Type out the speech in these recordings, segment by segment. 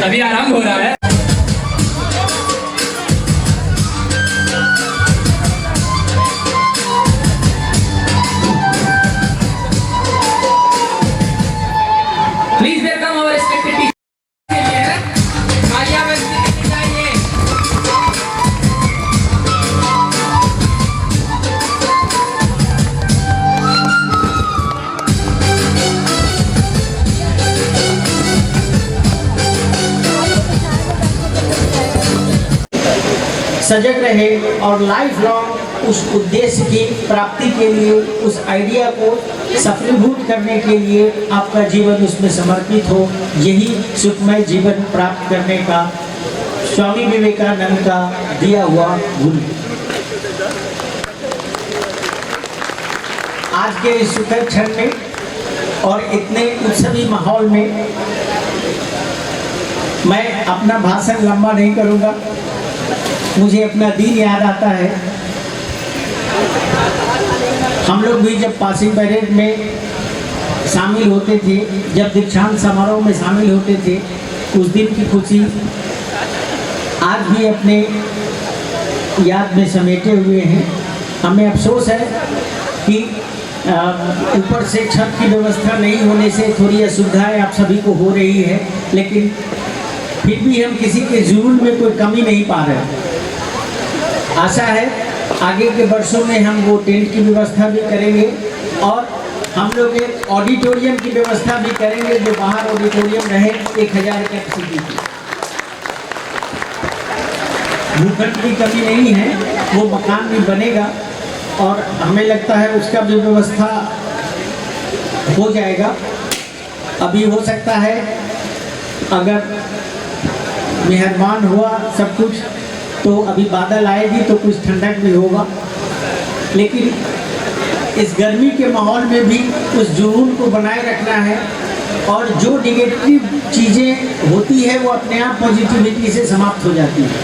अभी आरंभ हो रहा है। Please welcome our respected teacher के लिए माल्यावती लेके जाइए। सजग रहे और लाइफ लॉन्ग उस उद्देश्य की प्राप्ति के लिए, उस आइडिया को सफलीभूत करने के लिए आपका जीवन उसमें समर्पित हो। यही सुखमय जीवन प्राप्त करने का स्वामी विवेकानंद का दिया हुआ गुण। आज के इस सुखद क्षण में और इतने उत्सवी माहौल में मैं अपना भाषण लंबा नहीं करूँगा। मुझे अपना दिन याद आता है। हम लोग भी जब पासिंग परेड में शामिल होते थे, जब दीक्षांत समारोह में शामिल होते थे, उस दिन की खुशी आज भी अपने याद में समेटे हुए हैं। हमें अफसोस है कि ऊपर से छत की व्यवस्था नहीं होने से थोड़ी असुविधाएं आप सभी को हो रही है, लेकिन फिर भी हम किसी के जुनून में कोई कमी नहीं पा रहे। आशा है आगे के वर्षों में हम वो टेंट की व्यवस्था भी करेंगे और हम लोग एक ऑडिटोरियम की व्यवस्था भी करेंगे, जो बाहर ऑडिटोरियम रहे 1000 कैपेसिटी की। भूखंड की कमी नहीं है, वो मकान भी बनेगा और हमें लगता है उसका भी व्यवस्था हो जाएगा। अभी हो सकता है अगर मेहरबान हुआ सब कुछ तो अभी बादल आएगी तो कुछ ठंडक भी होगा, लेकिन इस गर्मी के माहौल में भी उस जुनून को बनाए रखना है और जो निगेटिव चीज़ें होती है वो अपने आप पॉजिटिविटी से समाप्त हो जाती है।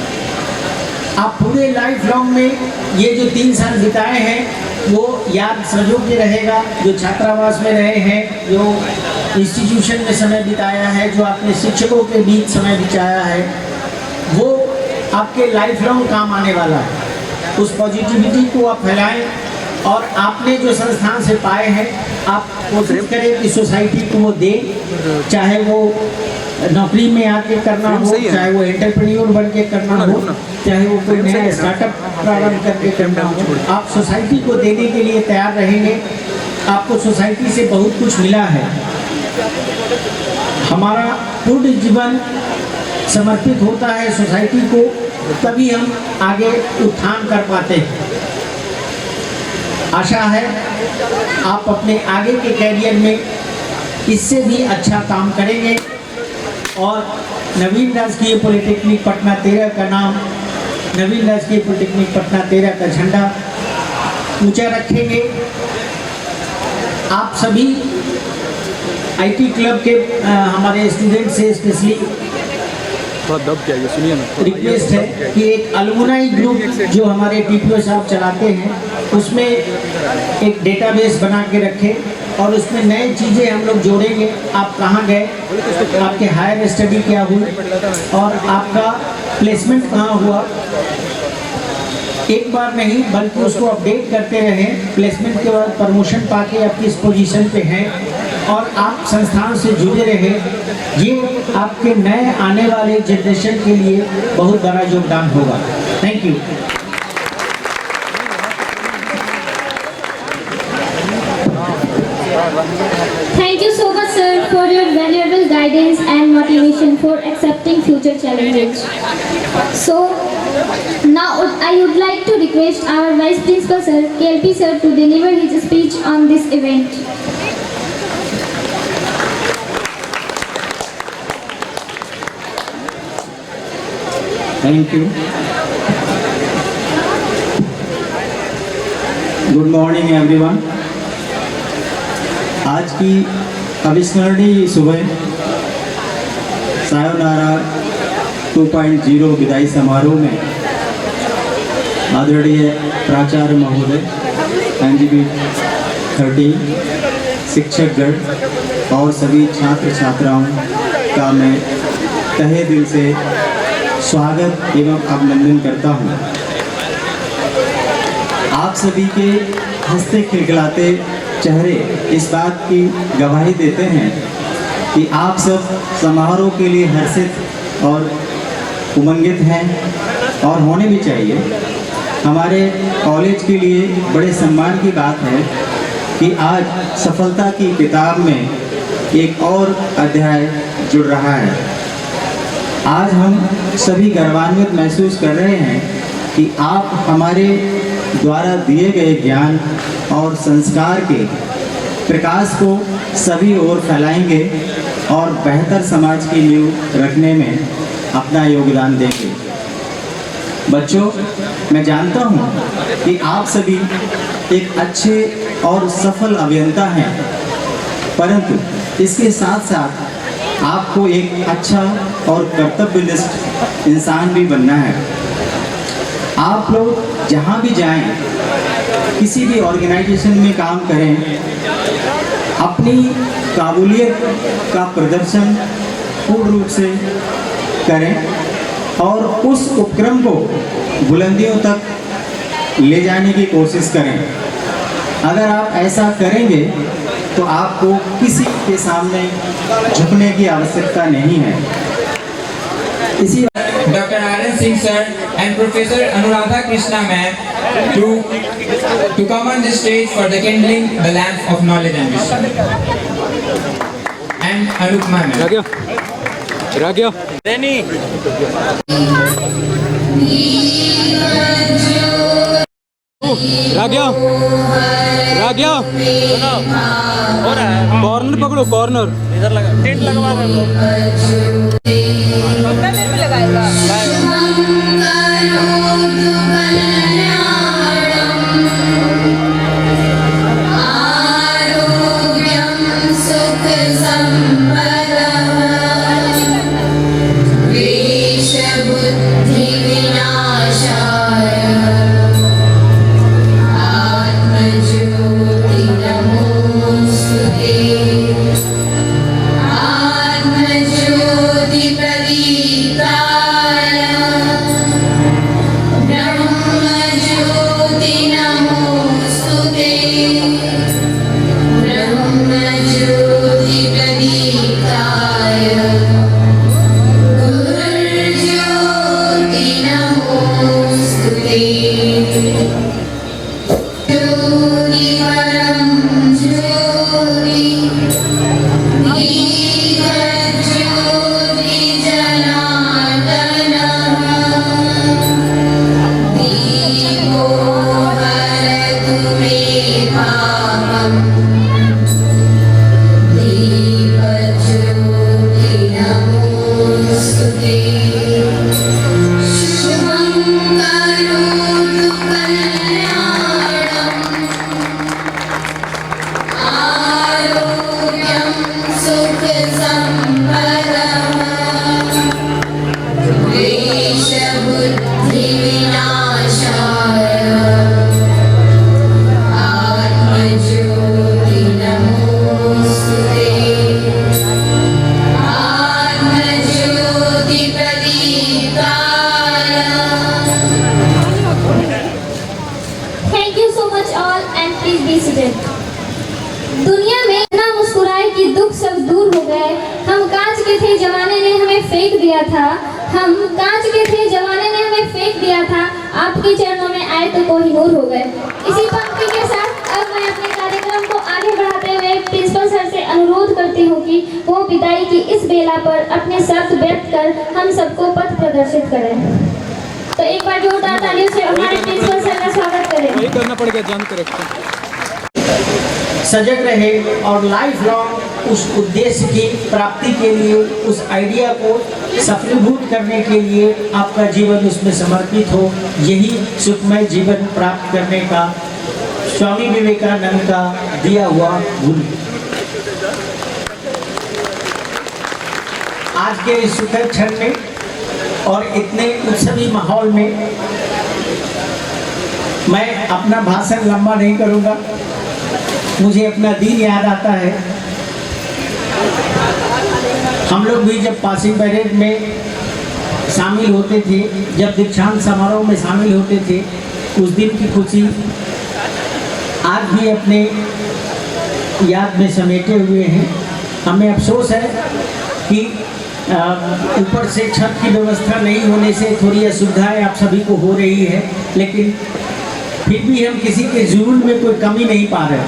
आप पूरे लाइफ लॉन्ग में ये जो 3 साल बिताए हैं वो याद सजो के रहेगा। जो छात्रावास में रहे हैं, जो इंस्टीट्यूशन में समय बिताया है, जो आपने शिक्षकों के बीच समय बिताया है, वो आपके लाइफ लॉन्ग काम आने वाला है। उस पॉजिटिविटी को आप फैलाएं और आपने जो संस्थान से पाए हैं आप कोशिश करें कि सोसाइटी को वो दें, चाहे वो नौकरी में आके करना हो, चाहे वो एंटरप्रेन्योर बन के करना हो, चाहे वो कोई नया स्टार्टअप प्रारंभ करके करना हो। आप सोसाइटी को देने के लिए तैयार रहेंगे। आपको सोसाइटी से बहुत कुछ मिला है। हमारा पूर्ण जीवन समर्पित होता है सोसाइटी को, तभी हम आगे उत्थान कर पाते हैं। आशा है आप अपने आगे के कैरियर में इससे भी अच्छा काम करेंगे और नवीन राजकीय पॉलिटेक्निक पटना 13 का नाम, नवीन राजकीय पॉलिटेक्निक पटना 13 का झंडा ऊंचा रखेंगे। आप सभी आईटी क्लब के हमारे स्टूडेंट से स्पेशली रिक्वेस्ट है कि एक अलुमनाई ग्रुप जो हमारे टीपीओ साहब चलाते हैं उसमें एक डेटाबेस बना के रखें और उसमें नई चीज़ें हम लोग जोड़ेंगे। आप कहाँ गए, आपके हायर स्टडी क्या हुई और आपका प्लेसमेंट कहाँ हुआ, एक बार नहीं बल्कि उसको अपडेट करते रहें। प्लेसमेंट के बाद प्रमोशन पाके आप किस पोजीशन पे हैं और आप संस्थान से जुड़े रहें। ये आपके नए आने वाले जनरेशन के लिए बहुत बड़ा योगदान होगा। Thank you. Thank you so much, sir, for your valuable guidance and motivation for accepting future challenges. So, now I would like to request our Vice Principal, sir, KLP, sir, to deliver his speech on this event. Thank you. Good morning, everyone. आज की अविस्मरणीय सुबह sayonara 2.0 विदाई समारोह में आदरणीय प्राचार्य महोदय, एनजीबी 13, शिक्षकगण और सभी छात्र छात्राओं का मैं तहे दिल से स्वागत एवं अभिनंदन करता हूँ। आप सभी के हंसते खिलखिलाते चेहरे इस बात की गवाही देते हैं कि आप सब समारोह के लिए हर्षित और उमंगित हैं और होने भी चाहिए। हमारे कॉलेज के लिए बड़े सम्मान की बात है कि आज सफलता की किताब में एक और अध्याय जुड़ रहा है। आज हम सभी गर्वान्वित महसूस कर रहे हैं कि आप हमारे द्वारा दिए गए ज्ञान और संस्कार के प्रकाश को सभी ओर फैलाएंगे और बेहतर समाज की नींव रखने में अपना योगदान देंगे। बच्चों, मैं जानता हूँ कि आप सभी एक अच्छे और सफल अभियंता हैं, परंतु इसके साथ साथ आपको एक अच्छा और कर्तव्यनिष्ठ इंसान भी बनना है। आप लोग जहाँ भी जाएं, किसी भी ऑर्गेनाइजेशन में काम करें, अपनी काबूलियत का प्रदर्शन पूर्ण रूप से करें और उस उपक्रम को बुलंदियों तक ले जाने की कोशिश करें। अगर आप ऐसा करेंगे तो आपको किसी के सामने झुकने की आवश्यकता नहीं है। इसी Dr. Aaron Singh sir and Professor Anuradha Krishna ma'am to come on the stage for the kindling the lamp of knowledge and wisdom. And Anupma ma'am. Ragya. Corner पकड़ो, कॉर्नर इधर लगा, टेंट लगवा दे। Thank you so much all and please be seated. दुनिया में इतना मुस्कुराए कि दुख सब दूर हो गए। हम कांच के थे जमाने ने हमें फेंक दिया था। हम कांच के थे जमाने ने हमें फेंक दिया था। आपके चरणों में आए तो कोहिनूर हो गए। इसी पंक्ति के साथ अब मैं अपने कार्यक्रम को आगे बढ़ाते हुए प्रिंसिपल सर से अनुरोध करती हूँ कि वो विदाई की इस बेला पर अपने शब्द व्यक्त कर हम सबको पथ प्रदर्शित करें। तो एक बार जोरदार तालियों से हमारे प्रिंसिपल सर का स्वागत करें। वही करना पड़ गया, जान करेक्ट। सजग रहे और लाइफ लॉन्ग उस उद्देश्य की प्राप्ति के लिए, उस आइडिया को सफलीभूत करने के लिए आपका जीवन उसमें समर्पित हो। यही सुखमय जीवन प्राप्त करने का स्वामी विवेकानंद का दिया हुआ गुण। आज के इस सुखद क्षण में और इतने उत्सवी माहौल में मैं अपना भाषण लंबा नहीं करूंगा। मुझे अपना दिन याद आता है। हम लोग भी जब पासिंग परेड में शामिल होते थे, जब दीक्षांत समारोह में शामिल होते थे, उस दिन की खुशी आज भी अपने याद में समेटे हुए हैं। हमें अफसोस है कि ऊपर से छत की व्यवस्था नहीं होने से थोड़ी असुविधाएं आप सभी को हो रही है, लेकिन फिर भी हम किसी के जुर्म में कोई कमी नहीं पा रहे।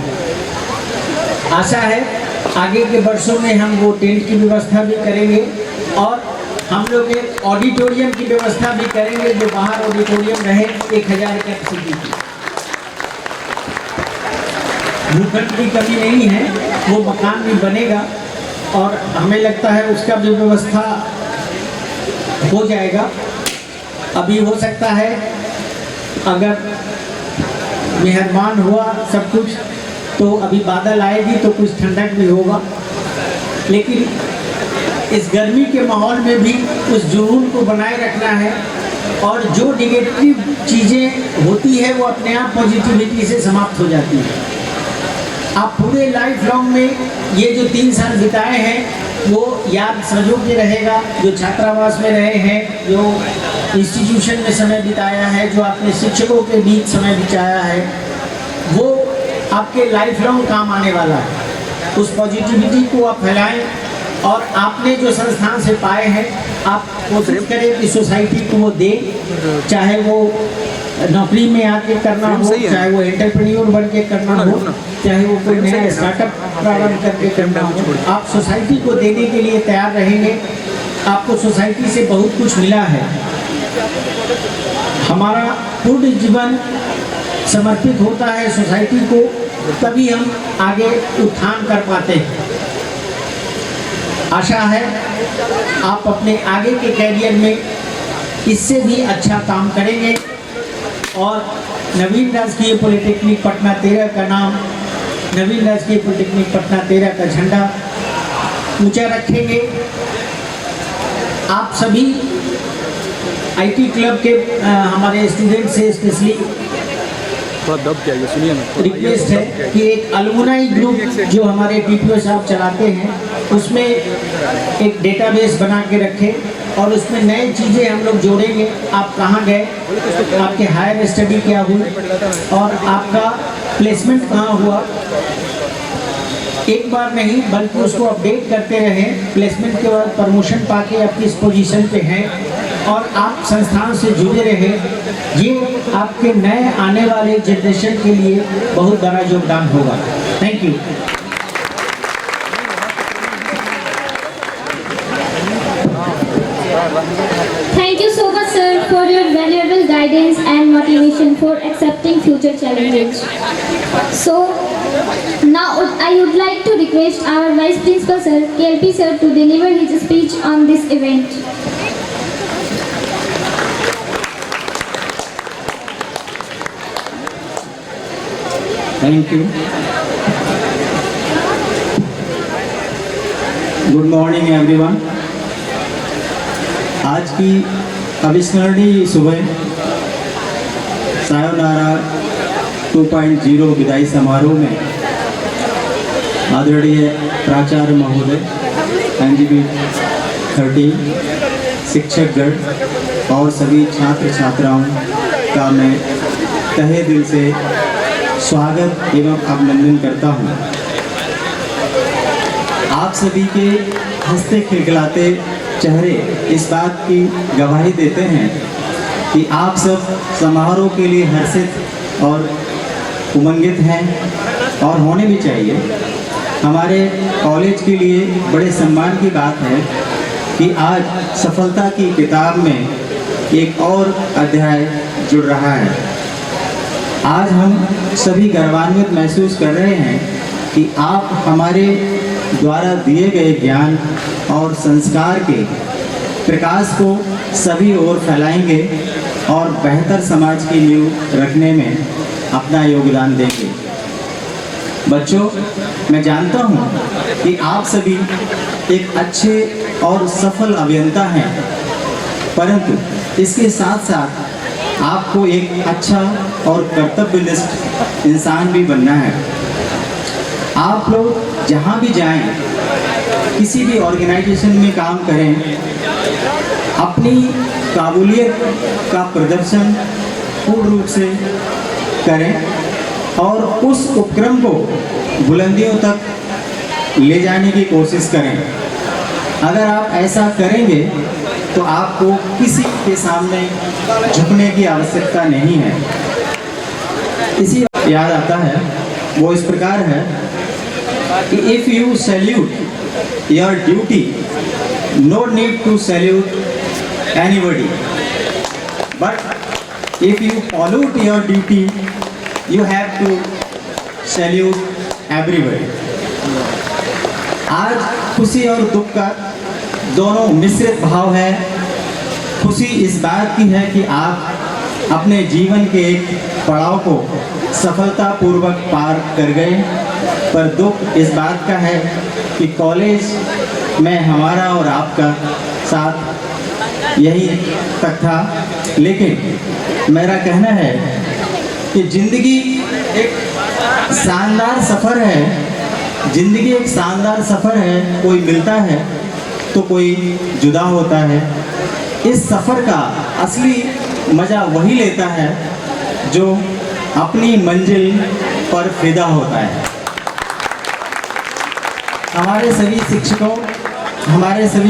आशा है आगे के वर्षों में हम वो टेंट की व्यवस्था भी करेंगे और हम लोग एक ऑडिटोरियम की व्यवस्था भी करेंगे, जो बाहर ऑडिटोरियम रहे 1000 कैपेसिटी की। भूखंड की कमी नहीं है, वो मकान भी बनेगा और हमें लगता है उसका भी व्यवस्था हो जाएगा। अभी हो सकता है अगर मेहरबान हुआ सब कुछ तो अभी बादल आएगी तो कुछ ठंडक भी होगा, लेकिन इस गर्मी के माहौल में भी उस जुनून को बनाए रखना है और जो निगेटिव चीज़ें होती है वो अपने आप पॉजिटिविटी से समाप्त हो जाती है। आप पूरे लाइफ लॉन्ग में ये जो 3 साल बिताए हैं वो याद सजो के रहेगा। जो छात्रावास में रहे हैं, जो इंस्टीट्यूशन में समय बिताया है, जो आपने शिक्षकों के बीच समय बिताया है, वो आपके लाइफ लॉन्ग काम आने वाला है। उस पॉजिटिविटी को आप फैलाएं और आपने जो संस्थान से पाए हैं आप कोशिश करें कि सोसाइटी को वो दें, चाहे वो नौकरी में आके करना हो, चाहे वो एंटरप्रेन्योर बन के करना हो, चाहे वो कोई नया स्टार्टअप प्रारंभ करके करना हो। आप सोसाइटी को देने के लिए तैयार रहेंगे। आपको सोसाइटी से बहुत कुछ मिला है। हमारा पूर्ण जीवन समर्पित होता है सोसाइटी को, तभी हम आगे उत्थान कर पाते हैं। आशा है आप अपने आगे के कैरियर में इससे भी अच्छा काम करेंगे और नवीन राजकीय पॉलिटेक्निक पटना 13 का नाम, नवीन राजकीय पॉलिटेक्निक पटना 13 का झंडा ऊंचा रखेंगे। आप सभी आईटी क्लब के हमारे स्टूडेंट से स्पेशली रिक्वेस्ट है कि एक अलुमनाई ग्रुप जो हमारे टीपीओ साहब चलाते हैं उसमें एक डेटाबेस बना के रखें और उसमें नई चीज़ें हम लोग जोड़ेंगे। आप कहाँ गए, आपके हायर स्टडी क्या हुई और आपका प्लेसमेंट कहाँ हुआ, एक बार नहीं बल्कि उसको अपडेट करते रहें। प्लेसमेंट के बाद प्रमोशन पाके आप किस पोजीशन पे हैं और आप संस्थान से जुड़े रहें। ये आपके नए आने वाले जनरेशन के लिए बहुत बड़ा योगदान होगा। Thank you. Thank you so much, sir, for your valuable guidance and motivation for accepting future challenges. So, now I would like to request our Vice Principal, sir, KLP, sir, to deliver his speech on this event. Thank you. Good morning everyone. आज की अविस्मरणीय सुबह sayonara 2.0 विदाई समारोह में आदरणीय प्राचार्य महोदय, एनजीबी 30, शिक्षकगण और सभी छात्र छात्राओं का मैं तहे दिल से स्वागत एवं अभिनंदन करता हूँ। आप सभी के हंसते खिलखिलाते चेहरे इस बात की गवाही देते हैं कि आप सब समारोह के लिए हर्षित और उमंगित हैं और होने भी चाहिए। हमारे कॉलेज के लिए बड़े सम्मान की बात है कि आज सफलता की किताब में एक और अध्याय जुड़ रहा है। आज हम सभी गर्वान्वित महसूस कर रहे हैं कि आप हमारे द्वारा दिए गए ज्ञान और संस्कार के प्रकाश को सभी ओर फैलाएंगे और बेहतर समाज की नींव रखने में अपना योगदान देंगे। बच्चों, मैं जानता हूँ कि आप सभी एक अच्छे और सफल अभियंता हैं, परंतु इसके साथ साथ आपको एक अच्छा और कर्तव्यनिष्ठ इंसान भी बनना है। आप लोग जहाँ भी जाएं, किसी भी ऑर्गेनाइजेशन में काम करें, अपनी काबूलियत का प्रदर्शन पूर्ण रूप से करें और उस उपक्रम को बुलंदियों तक ले जाने की कोशिश करें। अगर आप ऐसा करेंगे तो आपको किसी के सामने झुकने की आवश्यकता नहीं है। इसी याद आता है, वो इस प्रकार है कि if you salute your duty, no need to salute anybody, but if you pollute your duty, you have to salute everybody. आज खुशी और दुख का दोनों मिश्रित भाव है। खुशी इस बात की है कि आप अपने जीवन के एक पड़ाव को सफलतापूर्वक पार कर गए, पर दुख इस बात का है कि कॉलेज में हमारा और आपका साथ यही तक था। लेकिन मेरा कहना है कि ज़िंदगी एक शानदार सफ़र है, ज़िंदगी एक शानदार सफ़र है। कोई मिलता है तो कोई जुदा होता है। इस सफ़र का असली मज़ा वही लेता है जो अपनी मंजिल पर फिदा होता है। हमारे सभी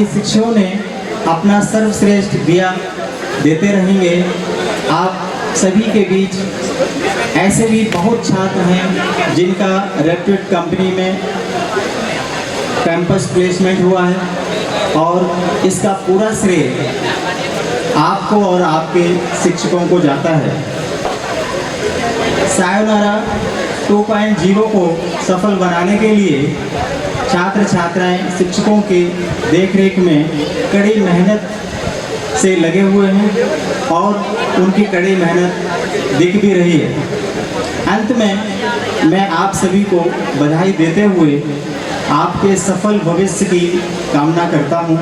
शिक्षकों ने अपना सर्वश्रेष्ठ दिया, देते रहेंगे। आप सभी के बीच ऐसे भी बहुत छात्र हैं जिनका रेप्यूटेड कंपनी में कैंपस प्लेसमेंट हुआ है और इसका पूरा श्रेय आपको और आपके शिक्षकों को जाता है। सायोनारा 2.0 को सफल बनाने के लिए छात्र छात्राएं शिक्षकों के देखरेख में कड़ी मेहनत से लगे हुए हैं और उनकी कड़ी मेहनत दिख भी रही है। अंत में मैं आप सभी को बधाई देते हुए आपके सफल भविष्य की कामना करता हूं।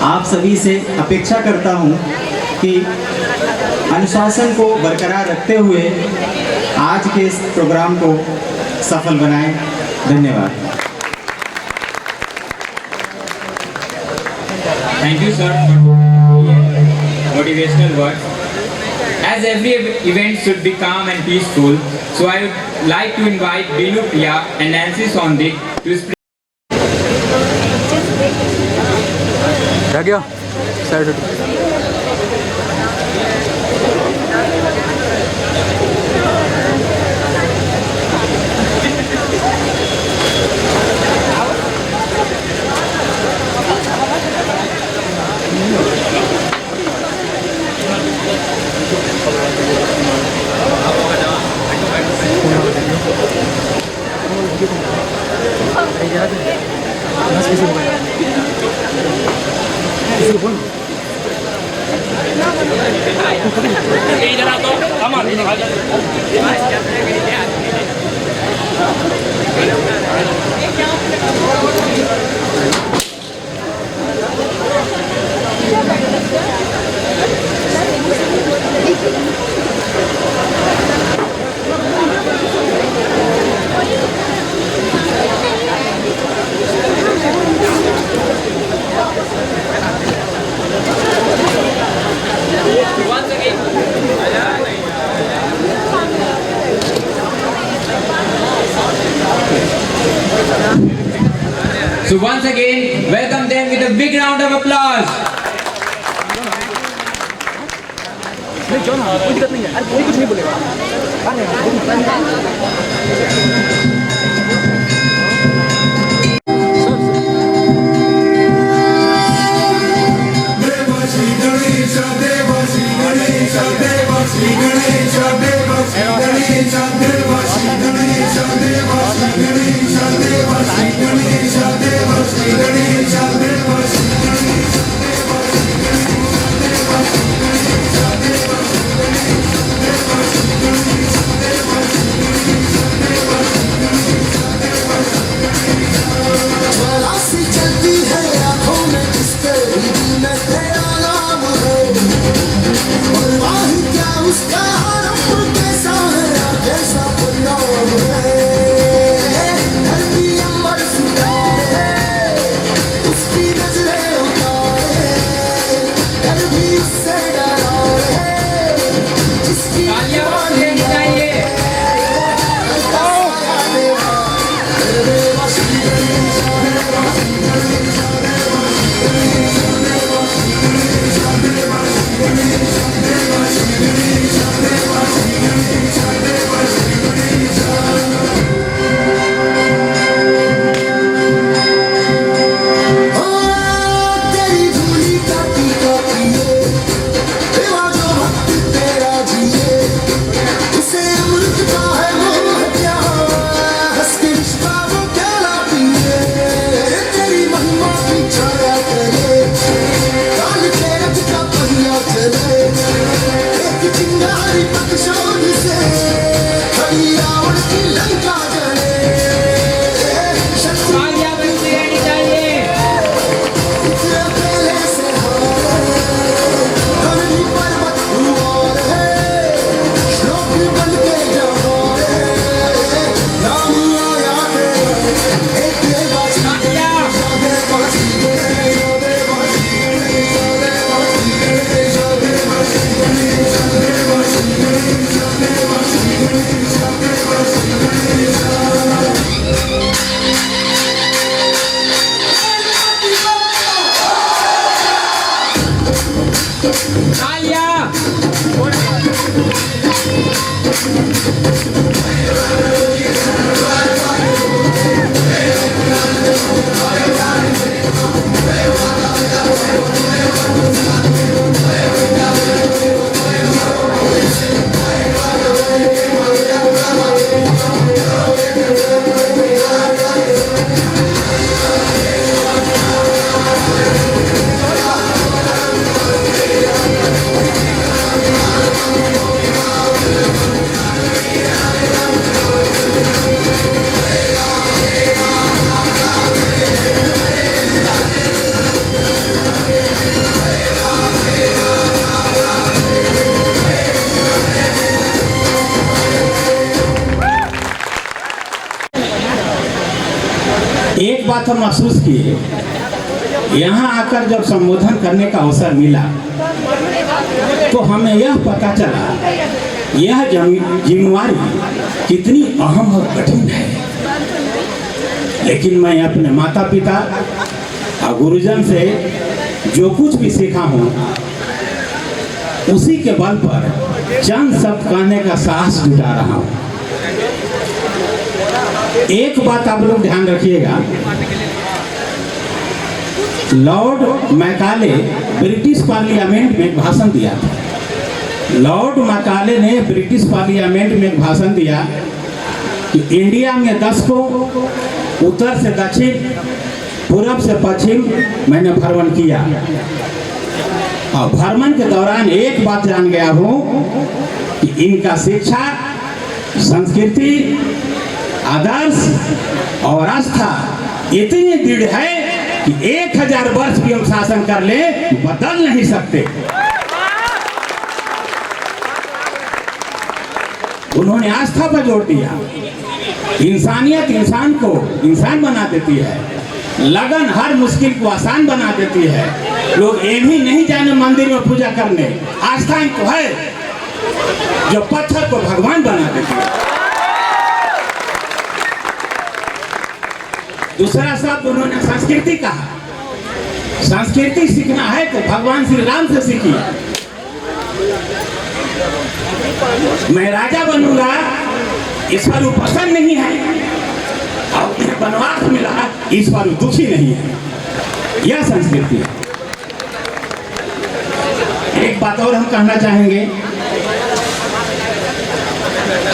आप सभी से अपेक्षा करता हूं कि अनुशासन को बरकरार रखते हुए आज के इस प्रोग्राम को सफल बनाएं। धन्यवाद। Thank you, sir, for motivational words. As every event should be calm and peaceful, so I would like to invite Binu Priya and Nancy Sondik to speak. रह गया side So once again, welcome them with a big round of applause. नहीं क्यों ना, कोई दिक्कत नहीं है, अरे कोई कुछ नहीं बोलेगा। एक बात हम महसूस किए, यहाँ आकर जब संबोधन करने का अवसर मिला तो हमें यह पता चला यह जिम्मेवारी कितनी अहम और कठिन है। लेकिन मैं अपने माता पिता और गुरुजन से जो कुछ भी सीखा हूँ उसी के बल पर चंद शब्द कहने का साहस जुटा रहा हूँ। एक बात आप लोग ध्यान रखिएगा, लॉर्ड मैकाले ब्रिटिश पार्लियामेंट में भाषण दिया था। लॉर्ड मैकाले ने ब्रिटिश पार्लियामेंट में भाषण दिया कि इंडिया में 10 को उत्तर से दक्षिण, पूरब से पश्चिम मैंने भ्रमण किया और भ्रमण के दौरान एक बात जान गया हूँ कि इनका शिक्षा, संस्कृति, आदर्श और आस्था इतनी दृढ़ है कि 1000 वर्ष भी हम शासन कर ले बदल नहीं सकते। उन्होंने आस्था पर जोर दिया। इंसानियत इंसान को इंसान बना देती है, लगन हर मुश्किल को आसान बना देती है। लोग ये भी नहीं जाने मंदिर में पूजा करने, आस्था तो है जो पत्थर को भगवान बना देती है। दूसरा शब्द उन्होंने संस्कृति कहा। संस्कृति सीखना है तो भगवान श्री राम से सीखिए। मैं राजा बनूंगा इस पर वो पसंद नहीं है और उन्हें वनवास मिला इस पर वो दुखी नहीं है। यह संस्कृति है। एक बात और हम कहना चाहेंगे,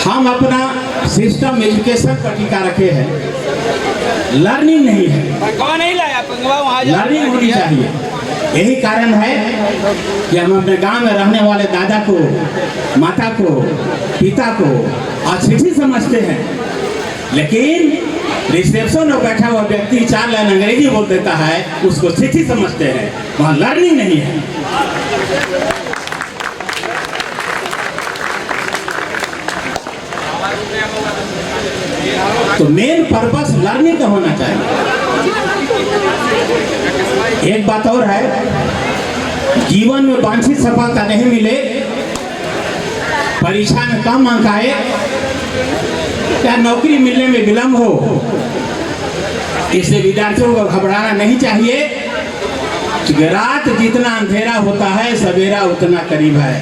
हम अपना सिस्टम एजुकेशन पर टीका रखे हैं, लर्निंग नहीं है। लर्निंग होनी चाहिए। यही कारण है कि हम अपने गांव में रहने वाले दादा को, माता को, पिता को अशिक्षित समझते हैं, लेकिन रिसेप्शन में बैठा हुआ व्यक्ति 4 लाइन अंग्रेजी बोल देता है, उसको शिक्षित समझते हैं। वहाँ लर्निंग नहीं है। तो मेन पर्पस लर्निंग का होना चाहिए। एक बात और है, जीवन में वांछित सफलता नहीं मिले, परीक्षा में कम अंक आए या नौकरी मिलने में विलंब हो, इससे विद्यार्थियों को घबराना नहीं चाहिए कि रात जितना अंधेरा होता है सवेरा उतना करीब है।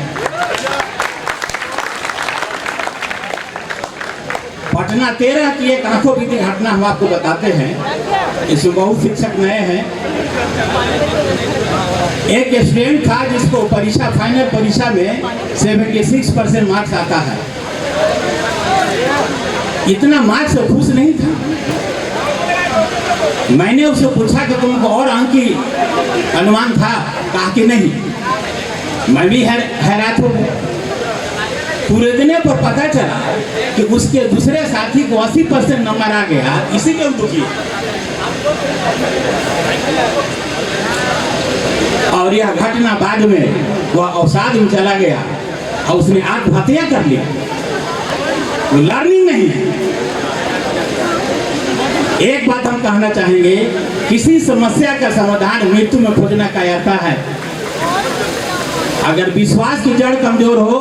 पटना 13 की एक आंखों बीती घटना हम आपको बताते हैं। इसमें बहुत शिक्षक नए हैं। एक स्टूडेंट था जिसको परीक्षा, फाइनल परीक्षा में 76% मार्क्स आता है। इतना मार्क्स से खुश नहीं था। मैंने उससे पूछा कि तुमको और अंक की अनुमान था? कहा कि नहीं। मैं भी हैरान हो गया। पूरे दिन पर पता चला कि उसके दूसरे साथी को 80% नंबर आ गया, इसी के दुखी। और यह घटना बाद में वह अवसाद में चला गया और उसने आत्महत्या कर लिया। वो लर्निंग नहीं है। एक बात हम कहना चाहेंगे, किसी समस्या का समाधान मृत्यु में खोजना का आता है। अगर विश्वास की जड़ कमजोर हो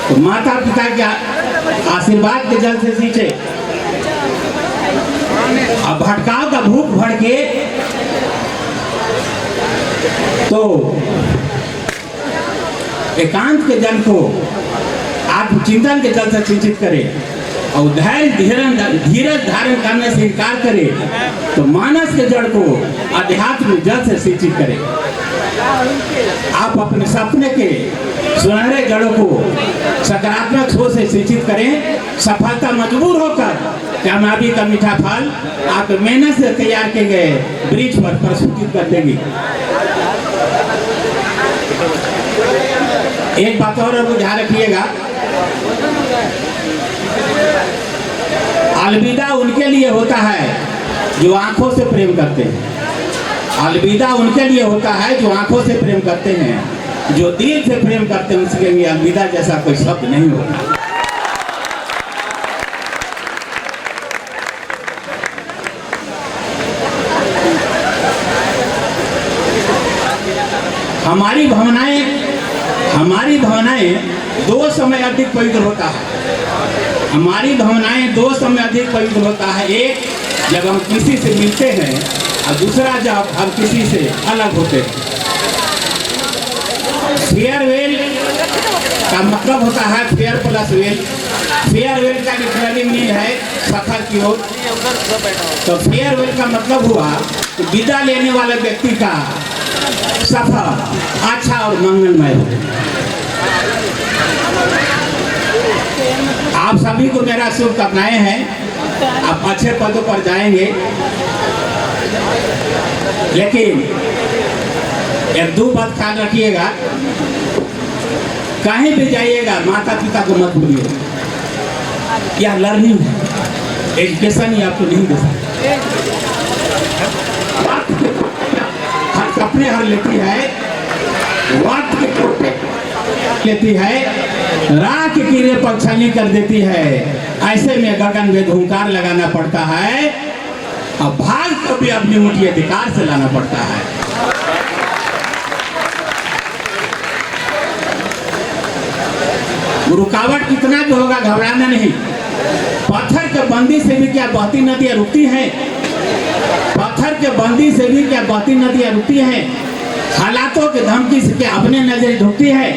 तो माता पिता के आशीर्वाद के जल से सींचे। अब भटकाव का भूख भड़के तो एकांत के जल को आत्मचिंतन के जल से सिंचित करे और धीरज धारण करने से इनकार करे तो मानस के जड़ को अध्यात्म जल से सिंचित करे। आप अपने सपने के सुनहरे जड़ों को सकारात्मक सोच से सिंचित करें। सफलता मजबूर होकर कामयाबी का मीठा फल आप मेहनत से तैयार किए गए वृक्ष पर प्रस्तुत कर देगी। एक बात और ध्यान रखिएगा, अलविदा उनके लिए होता है जो आंखों से प्रेम करते हैं। अलविदा उनके लिए होता है जो आंखों से प्रेम करते हैं। जो दिल से प्रेम करते हैं उसके लिए अलविदा जैसा कोई शब्द नहीं होता। हमारी भावनाएं दो समय अधिक पवित्र होता है। हमारी भावनाएं दो समय अधिक पवित्र होता है। एक जब हम किसी से मिलते हैं और दूसरा जब हम किसी से अलग होते हैं। फेयरवेल का मतलब होता है फेयर प्लस वेल। फेयरवेल का लिटरली मीनिंग है सफर की ओर। तो फेयरवेल का मतलब हुआ कि विदा लेने वाले व्यक्ति का सफर अच्छा और मंगलमय हो। आप सभी को मेरा शुभकामनाएं हैं। आप अच्छे पदों पर जाएंगे, लेकिन एक दो बात ख्याल रखिएगा, कहीं भी जाइएगा माता पिता को मत भूलिए। यह लर्निंग है, एजुकेशन ही आपको नहीं दे सकता। अपने हर लेती है, वक्त के लेती है, राह के कीड़े पर छलनी कर देती है। ऐसे में गगन में धूमकार लगाना पड़ता है और भाग को भी अपनी मुट्ठी अधिकार से लाना पड़ता है। रुकावट कितना भी होगा घबराना नहीं। पत्थर के बंदी से भी क्या बहती नदियां रुकती हैं? पत्थर के बंदी से भी क्या बहती नदियां रुकती हैं? हालातों के धमकी से क्या अपने नजर ढुकती है?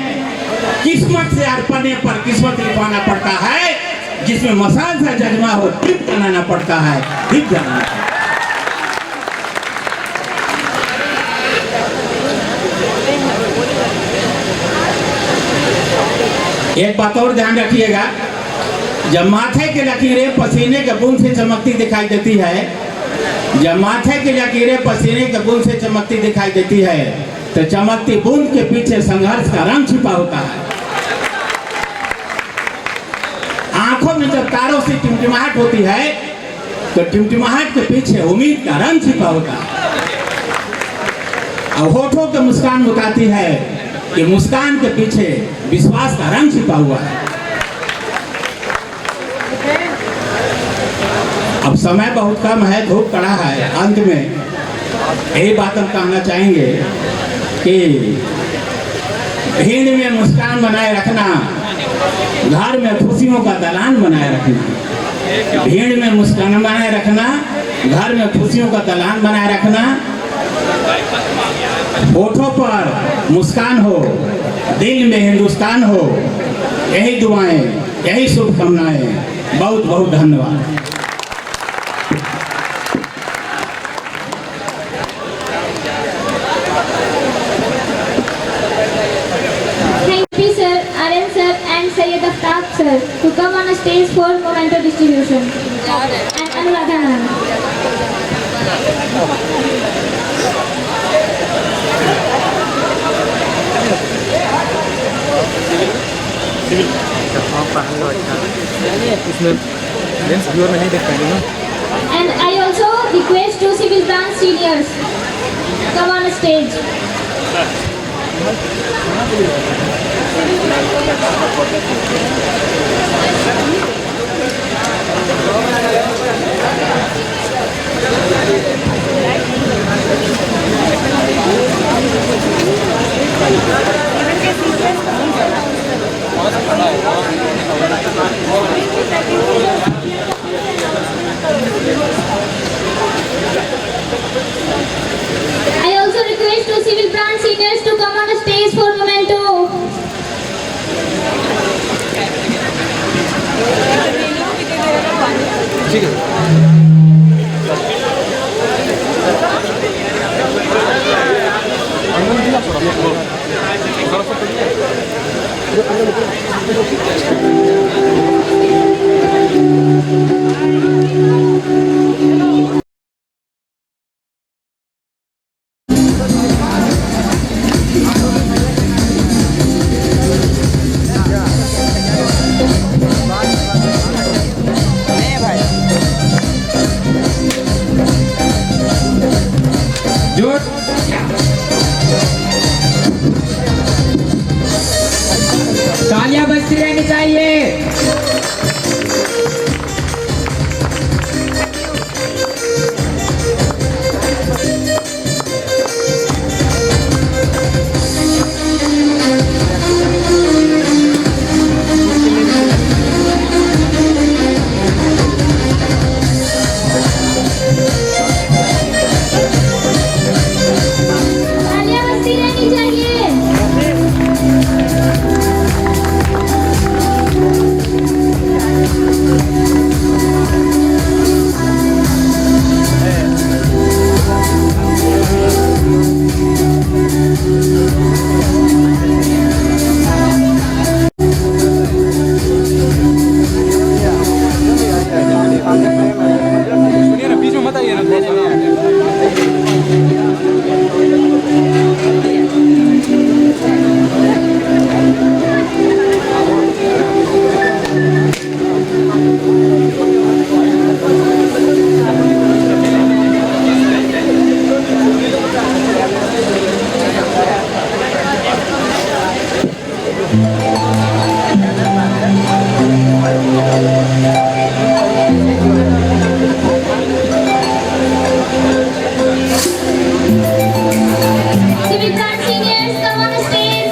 किस्मत से अर्पणे पर किस्मत लिपाना पड़ता है। जिसमें मसाल सा जज्बा हो दीप जलाना पड़ता है, दीप जलाना। एक बात और ध्यान रखिएगा, जब माथे की लकीरें पसीने के बूंद से चमकती दिखाई देती है, जब माथे की लकीरें पसीने के बूंद से चमकती दिखाई देती है, तो चमकती बूंद के पीछे संघर्ष का रंग छिपा होता है। आंखों में जब तारों से टिमटिमाहट होती है, तो टिमटिमाहट के पीछे उम्मीद का रंग छिपा होता है। और होठों की मुस्कान बताती है कि मुस्कान के पीछे विश्वास का रंग छिपा हुआ है। अब समय बहुत कम है, धूप कड़ा है। अंत में यही बात हम कहना चाहेंगे कि भीड़ में मुस्कान बनाए रखना, घर में खुशियों का दलान बनाए रखना। भीड़ में मुस्कान बनाए रखना, घर में खुशियों का दलान बनाए रखना। होठों पर मुस्कान हो, दिल में हिंदुस्तान हो। यही दुआएं, यही शुभकामनाएं। बहुत बहुत धन्यवाद। Syed Aftab sir to come on a stage for memento distribution, and Anuradha ma'am. And I also request two civil branch seniors to come on a stage. I also request two civil branch seniors to come on the stage for memento. जोश। तालियां बजती रहनी चाहिए। तालियां बजती रहनी चाहिए। सुनिए ना, बीच में मत आइए ना। Civic Dance Seniors, come on the stage.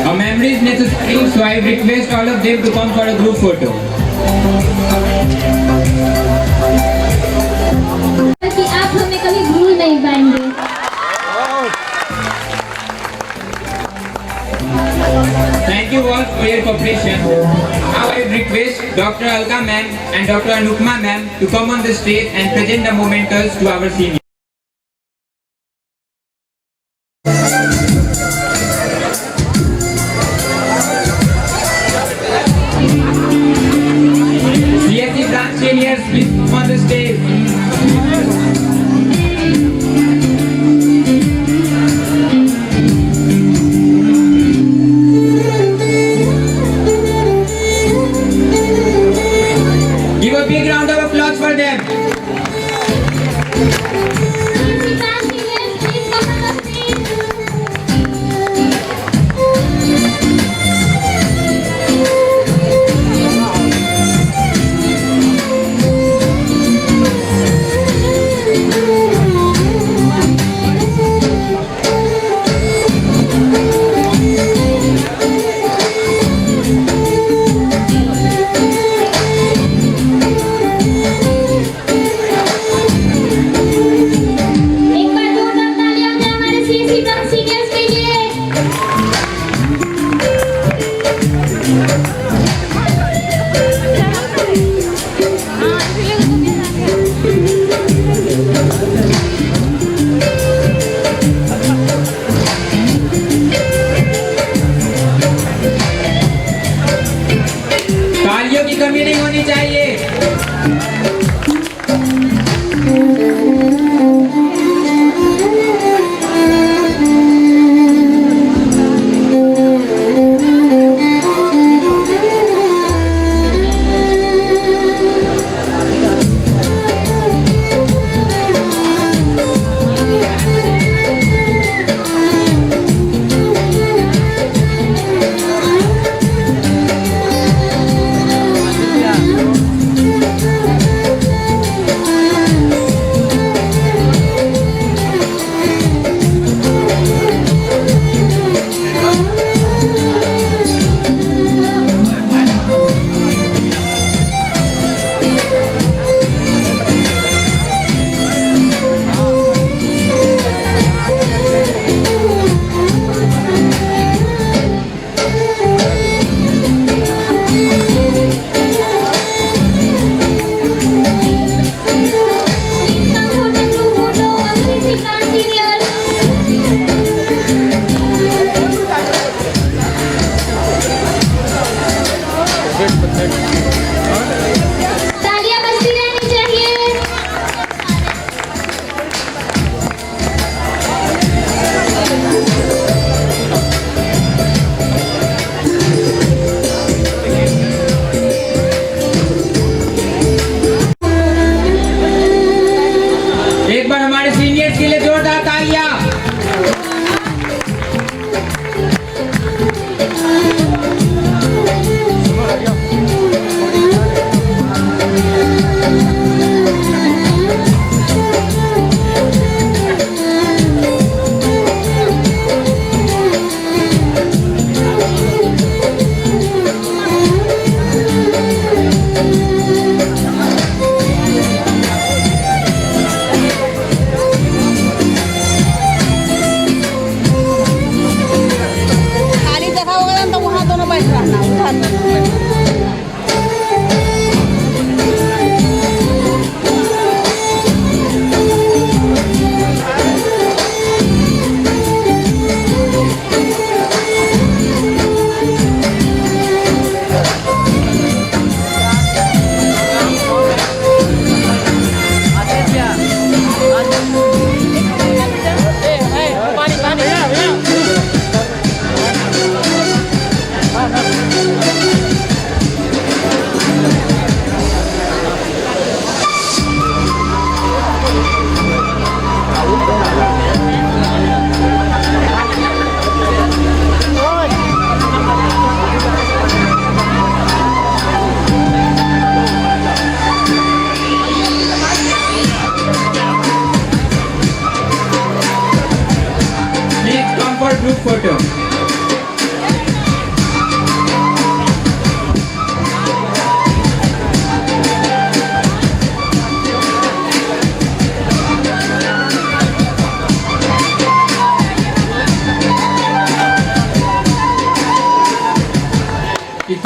A memory is necessary, so I request all of them to come for a group photo. कि आप हमें कभी भूल नहीं पाएंगे। Thank you all for your cooperation. Now I request Dr. Alka ma'am and Dr. Anupma ma'am to come on the stage and present the mementos to our seniors. CSE branch seniors, please come on the stage. Give a big round of applause for them.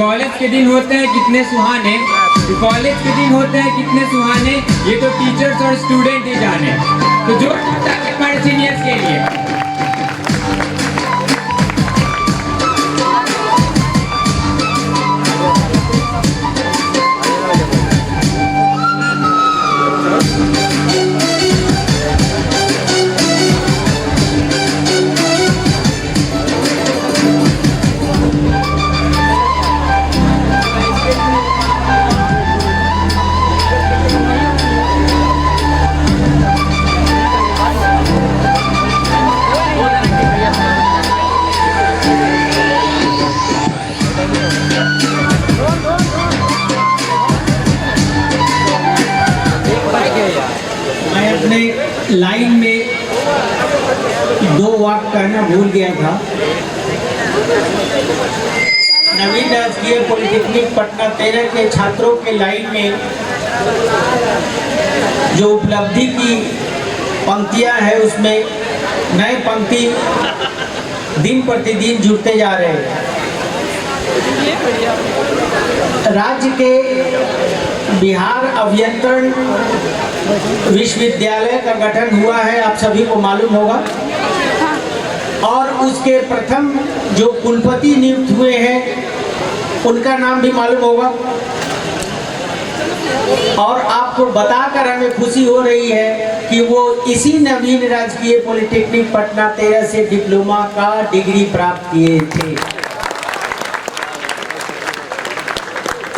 College के दिन होते हैं कितने सुहाने, college के दिन होते हैं कितने सुहाने, ये तो टीचर्स और स्टूडेंट ही जाने। तो जो हमारे सीनियर्स के लिए मैं अपने लाइन में 2 वाक्य कहना भूल गया था। नवीन राजकीय पॉलिटेक्निक पटना 13 के छात्रों के लाइन में जो उपलब्धि की पंक्तियां हैं, उसमें नए पंक्ति दिन प्रतिदिन जुड़ते जा रहे हैं। राज्य के बिहार अभियंत्रण विश्वविद्यालय का गठन हुआ है, आप सभी को मालूम होगा। और उसके प्रथम जो कुलपति नियुक्त हुए हैं उनका नाम भी मालूम होगा। और आपको बताकर हमें खुशी हो रही है कि वो इसी नवीन राजकीय पॉलिटेक्निक पटना 13 से डिप्लोमा का डिग्री प्राप्त किए थे।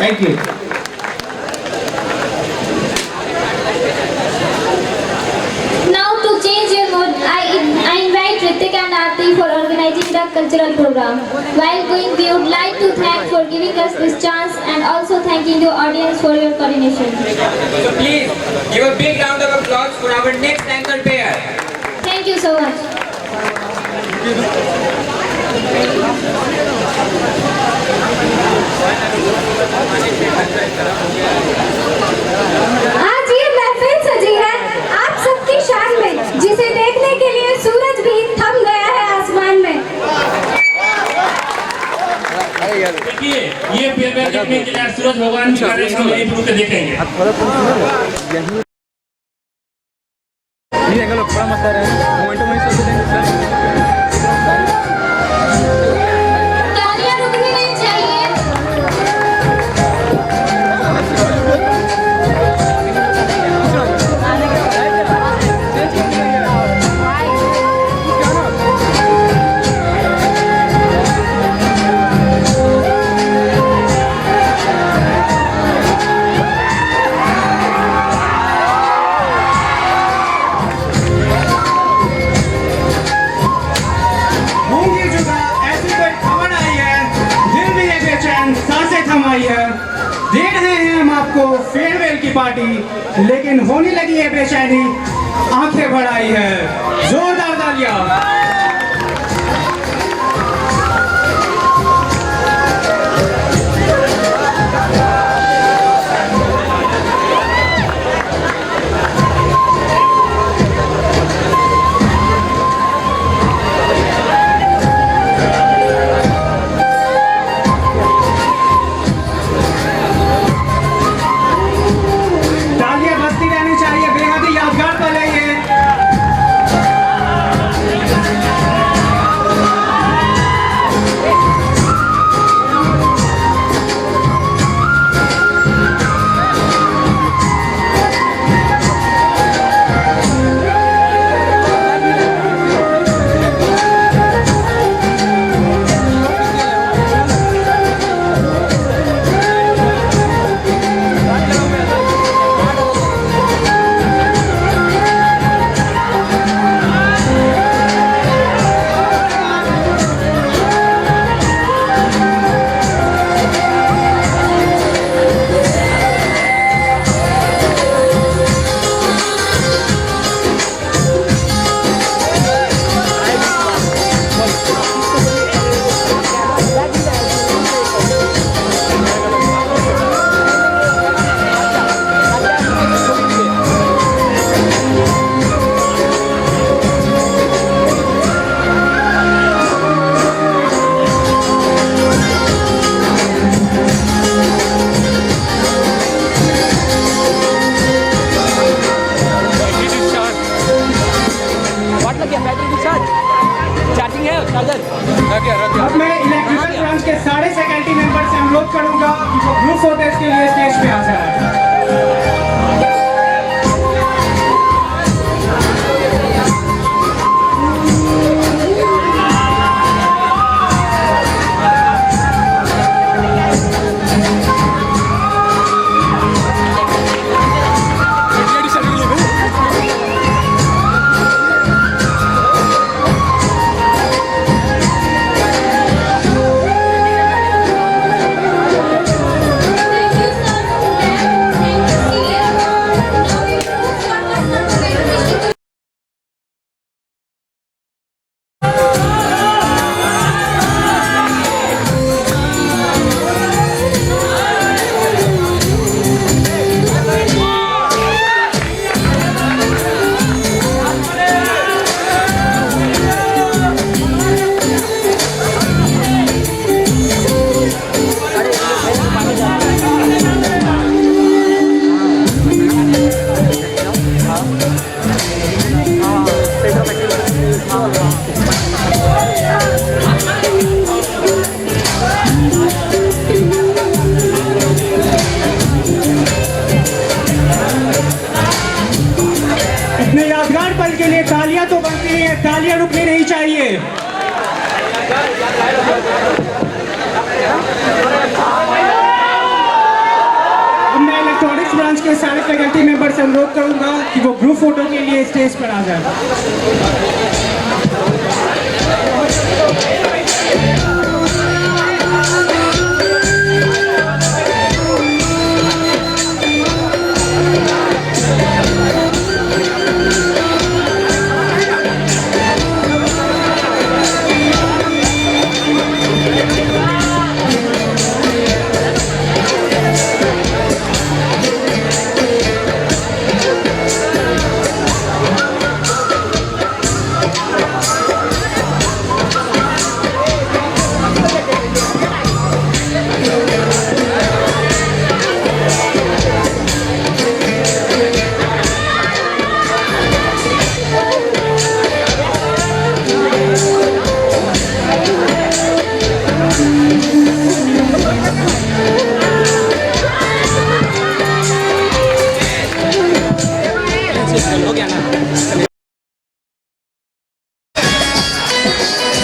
Thank you. Now to change your mood, I invite Ritik and Aarti for organizing the cultural program. While going, we would like to thank for giving us this chance and also thanking the audience for your coordination. So please give a big round of applause for our next anchor pair. Thank you so much. आज ये महफिल सजी है आप सबकी शान में, जिसे देखने के लिए सूरज भी थम गया है आसमान में। देखिए ये फेयरवेल देखने के लिए सूरज भगवान का रेखा में रुक के देखेंगे। तालियां रुकनी नहीं चाहिए। होंगी जुदा ऐसी कोई खबर आई है, दिल भी ये बेचैन सांसें थमाई है। दे रहे हैं हम आपको फेयरवेल की पार्टी, लेकिन होने लगी है बेचैनी, आंखें बढ़ाई है। जोरदार तालियां। तालियां बजती रहनी चाहिए, बेहद ही यादगार पल है ये। अब मैं इलेक्ट्रिकल ब्रांच के सारे फैकल्टी मेंबर से अनुरोध करूंगा कि वो ग्रुप फोटोज के लिए स्टेज पे आ जाए। इतने यादगार पल के लिए तालियां तो बनती हैं, तालियां रुकनी नहीं चाहिए। अब मैं इलेक्ट्रॉनिक्स ब्रांच के सारे फैकल्टी मेंबर से अनुरोध करूंगा कि वो ग्रुप फोटो के लिए स्टेज पर आ जाए।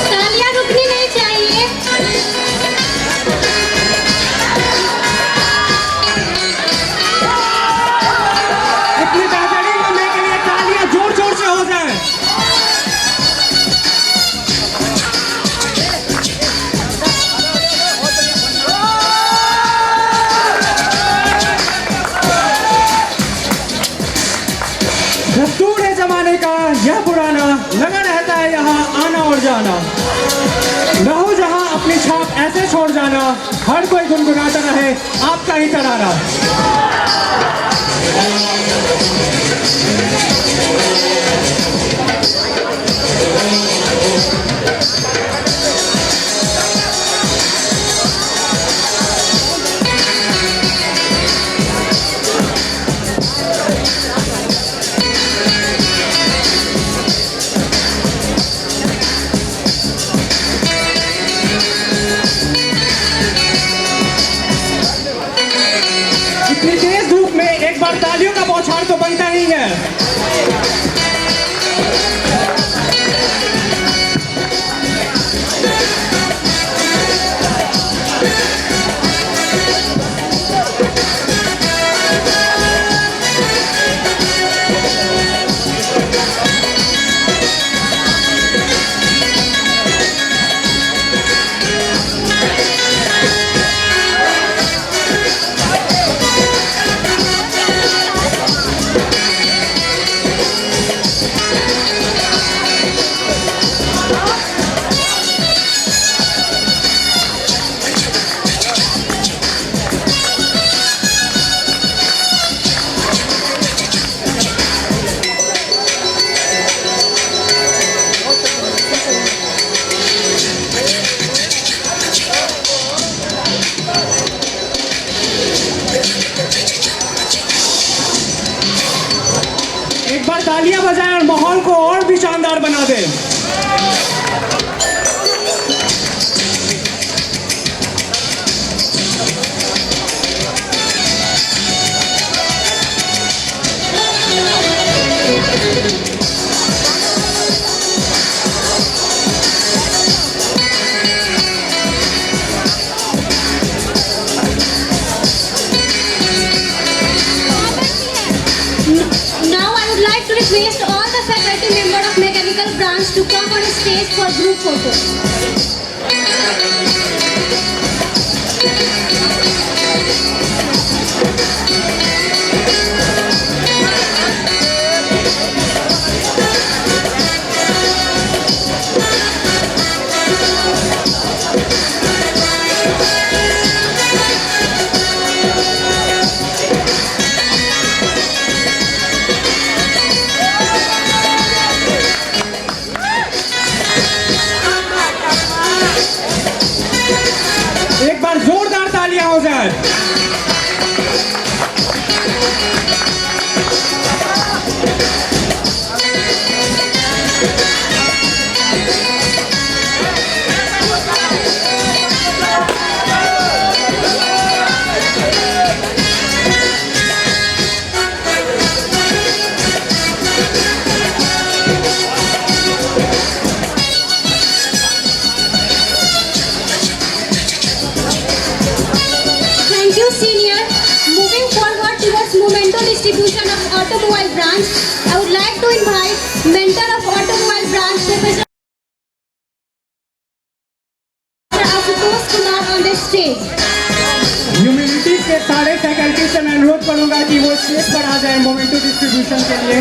तालियां रुकनी नहीं चाहिए। इतनी बेहतरीन बनने के लिए तालियां जोर जोर से हो जाए। दस्तूर है जमाने का यह पुराना, लगा रहता है यहाँ आना और जाना। रहो जहाँ अपनी छाप ऐसे छोड़ जाना, हर कोई गुनगुनाता रहे आपका ही तराना। इतनी तेज धूप में एक बार तालियों का बौछार तो बनता ही है। एक बार तालियां बजाएं और माहौल को और भी शानदार बना दें। stage for group photo. एक बार जोरदार तालियां हो जाए। Thank you, senior. Moving forward towards memento distribution of automobile branch, I would like to invite mentor of automobile branch, Professor Ashutosh Kumar on the stage. Humanities के सारे faculty से मैं अनुरोध करूंगा कि वो स्टेज पर आ जाए मोमेंटो डिस्ट्रीब्यूशन के लिए।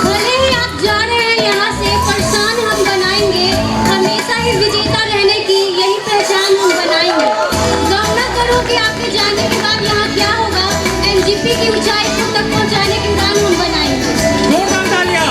भले ही आप जा रहे हैं यहाँ से, पर शान हम बनाएंगे। हमेशा ही विजेता रहने की यही पहचान हम बनाएंगे। गम न करो कि आपके जाने के बाद यहाँ क्या होगा। एनजीपी की ऊंचाई तक पहुँचाने की उड़ान हम बनाएंगे। जोरदार तालियां।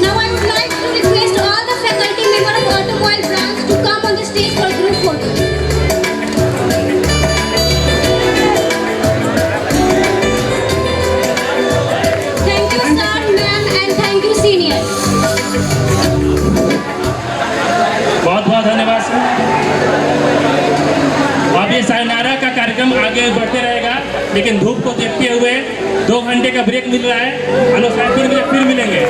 Now I would like to request all the faculty members of automobile branch to come on the stage for group photo. Thank you, sir, ma'am, and thank you, senior. बहुत बहुत धन्यवाद सर। अब ये सायनारा का कार्यक्रम आगे बढ़ते रहेगा, लेकिन धूप को देखते हुए 2 घंटे का ब्रेक मिल रहा है। अनुसार 3 बजे फिर मिलेंगे।